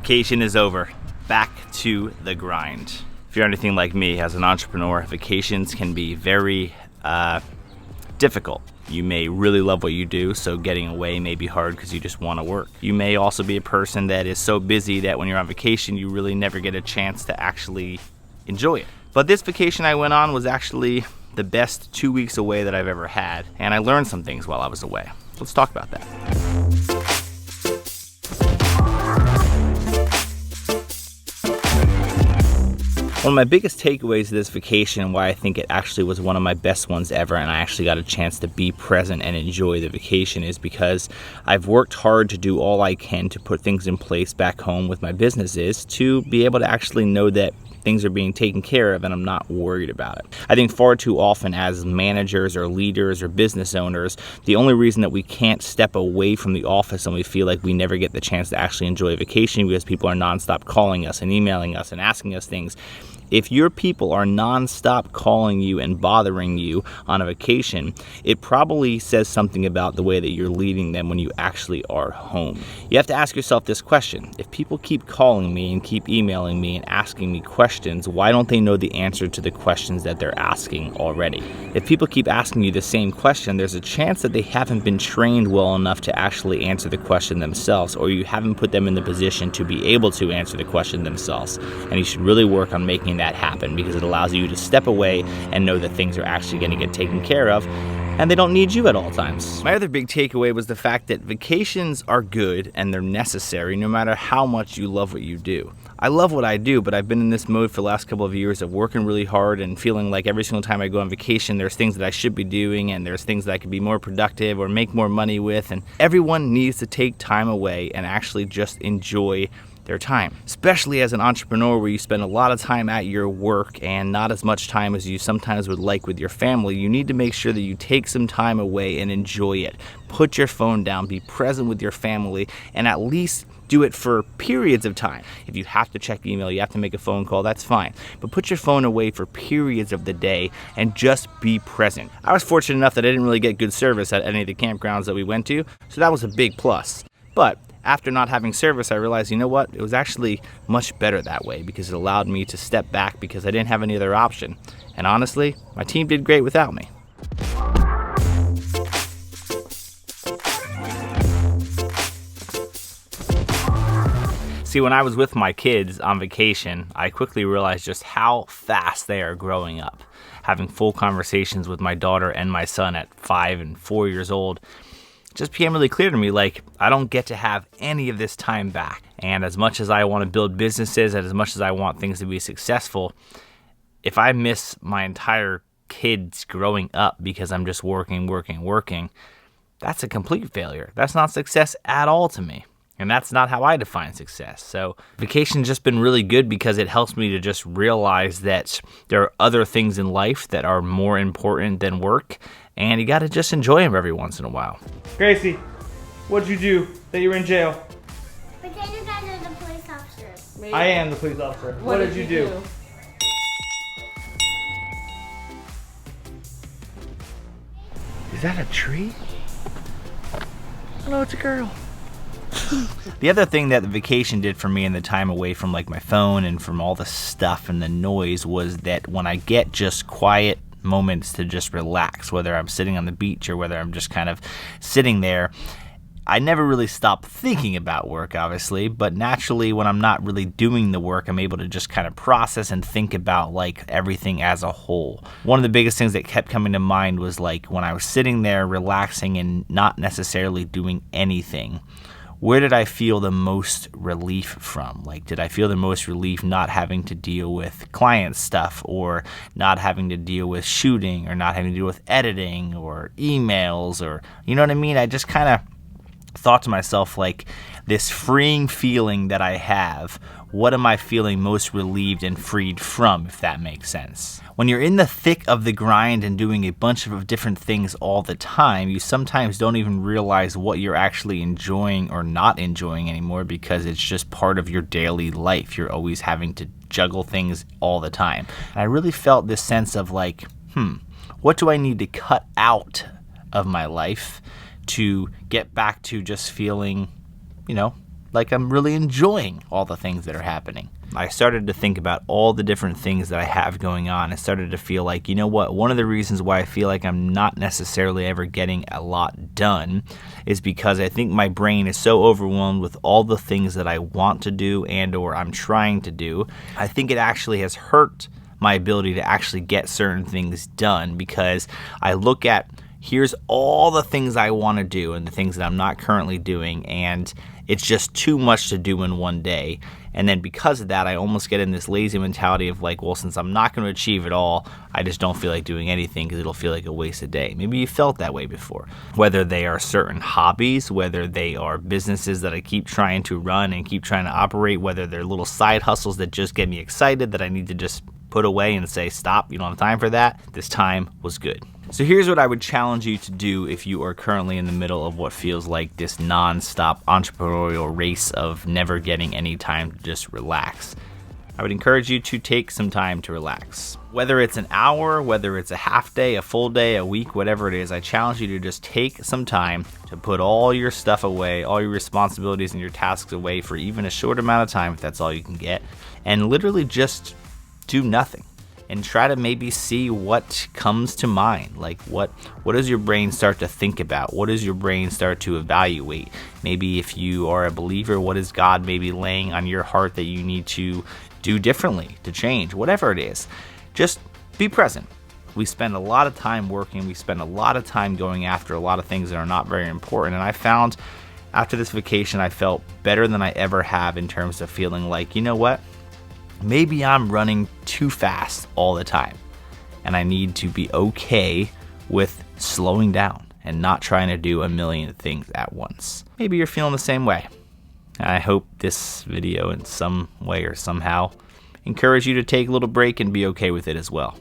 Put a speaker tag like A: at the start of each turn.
A: Vacation is over. Back to the grind. If you're anything like me, as an entrepreneur, vacations can be very difficult. You may really love what you do, so getting away may be hard because you just want to work. You may also be a person that is so busy that when you're on vacation, you really never get a chance to actually enjoy it. But this vacation I went on was actually the best 2 weeks away that I've ever had, and I learned some things while I was away. Let's talk about that. One of my biggest takeaways of this vacation, and why I think it actually was one of my best ones ever, and I actually got a chance to be present and enjoy the vacation, is because I've worked hard to do all I can to put things in place back home with my businesses to be able to actually know that things are being taken care of and I'm not worried about it. I think far too often as managers or leaders or business owners, the only reason that we can't step away from the office and we feel like we never get the chance to actually enjoy a vacation because people are nonstop calling us and emailing us and asking us things. If your people are nonstop calling you and bothering you on a vacation, it probably says something about the way that you're leading them when you actually are home. You have to ask yourself this question. If people keep calling me and keep emailing me and asking me questions, why don't they know the answer to the questions that they're asking already? If people keep asking you the same question, there's a chance that they haven't been trained well enough to actually answer the question themselves, or you haven't put them in the position to be able to answer the question themselves. And you should really work on making that happen, because it allows you to step away and know that things are actually going to get taken care of and they don't need you at all times. My other big takeaway was the fact that vacations are good and they're necessary no matter how much you love what you do. I love what I do, but I've been in this mode for the last couple of years of working really hard and feeling like every single time I go on vacation, there's things that I should be doing and there's things that I could be more productive or make more money with, and everyone needs to take time away and actually just enjoy their time, especially as an entrepreneur where you spend a lot of time at your work and not as much time as you sometimes would like with your family. You need to make sure that you take some time away and enjoy it. Put your phone down, be present with your family, and at least do it for periods of time. If you have to check email, you have to make a phone call, that's fine. But put your phone away for periods of the day and just be present. I was fortunate enough that I didn't really get good service at any of the campgrounds that we went to, so that was a big plus. But after not having service, I realized, you know what? It was actually much better that way because it allowed me to step back because I didn't have any other option. And honestly, my team did great without me. See, when I was with my kids on vacation, I quickly realized just how fast they are growing up. Having full conversations with my daughter and my son at 5 and 4 years old just became really clear to me, like, I don't get to have any of this time back. And as much as I want to build businesses and as much as I want things to be successful, if I miss my entire kids growing up because I'm just working, that's a complete failure. That's not success at all to me. And that's not how I define success. So vacation's just been really good because it helps me to just realize that there are other things in life that are more important than work, and you got to just enjoy them every once in a while.
B: Gracie, what'd you do that you were in jail?
C: Pretend you guys are the police officers.
B: Maybe. I am the police officer. What did you do?
A: Is that a tree? Oh no, it's a girl. The other thing that the vacation did for me in the time away from like my phone and from all the stuff and the noise was that when I get just quiet moments to just relax, whether I'm sitting on the beach or whether I'm just kind of sitting there, I never really stop thinking about work, obviously, but naturally when I'm not really doing the work, I'm able to just kind of process and think about like everything as a whole. One of the biggest things that kept coming to mind was like when I was sitting there relaxing and not necessarily doing anything, where did I feel the most relief from? Like, did I feel the most relief not having to deal with client stuff or not having to deal with shooting or not having to deal with editing or emails or, you know what I mean? I just kind of thought to myself, like, this freeing feeling that I have, what am I feeling most relieved and freed from, if that makes sense? When you're in the thick of the grind and doing a bunch of different things all the time, you sometimes don't even realize what you're actually enjoying or not enjoying anymore because it's just part of your daily life. You're always having to juggle things all the time. And I really felt this sense of like, what do I need to cut out of my life to get back to just feeling, like I'm really enjoying all the things that are happening. I started to think about all the different things that I have going on. I started to feel like, you know what, one of the reasons why I feel like I'm not necessarily ever getting a lot done is because I think my brain is so overwhelmed with all the things that I want to do and or I'm trying to do. I think it actually has hurt my ability to actually get certain things done, because I look at, here's all the things I want to do and the things that I'm not currently doing, and it's just too much to do in one day. And then because of that, I almost get in this lazy mentality of like, well, since I'm not going to achieve it all, I just don't feel like doing anything because it'll feel like a wasted day. Maybe you felt that way before. Whether they are certain hobbies, whether they are businesses that I keep trying to run and keep trying to operate, whether they're little side hustles that just get me excited that I need to just put away and say, stop, you don't have time for that. This time was good. So here's what I would challenge you to do if you are currently in the middle of what feels like this non-stop entrepreneurial race of never getting any time to just relax. I would encourage you to take some time to relax. Whether it's an hour, whether it's a half day, a full day, a week, whatever it is, I challenge you to just take some time to put all your stuff away, all your responsibilities and your tasks away for even a short amount of time, if that's all you can get, and literally just do nothing. And try to maybe see what comes to mind. Like what does your brain start to think about? What does your brain start to evaluate? Maybe if you are a believer, what is God maybe laying on your heart that you need to do differently, to change, whatever it is. Just be present. We spend a lot of time working. We spend a lot of time going after a lot of things that are not very important. And I found after this vacation, I felt better than I ever have in terms of feeling like, you know what? Maybe I'm running too fast all the time, and I need to be okay with slowing down and not trying to do a million things at once. Maybe you're feeling the same way. I hope this video in some way or somehow encourage you to take a little break and be okay with it as well.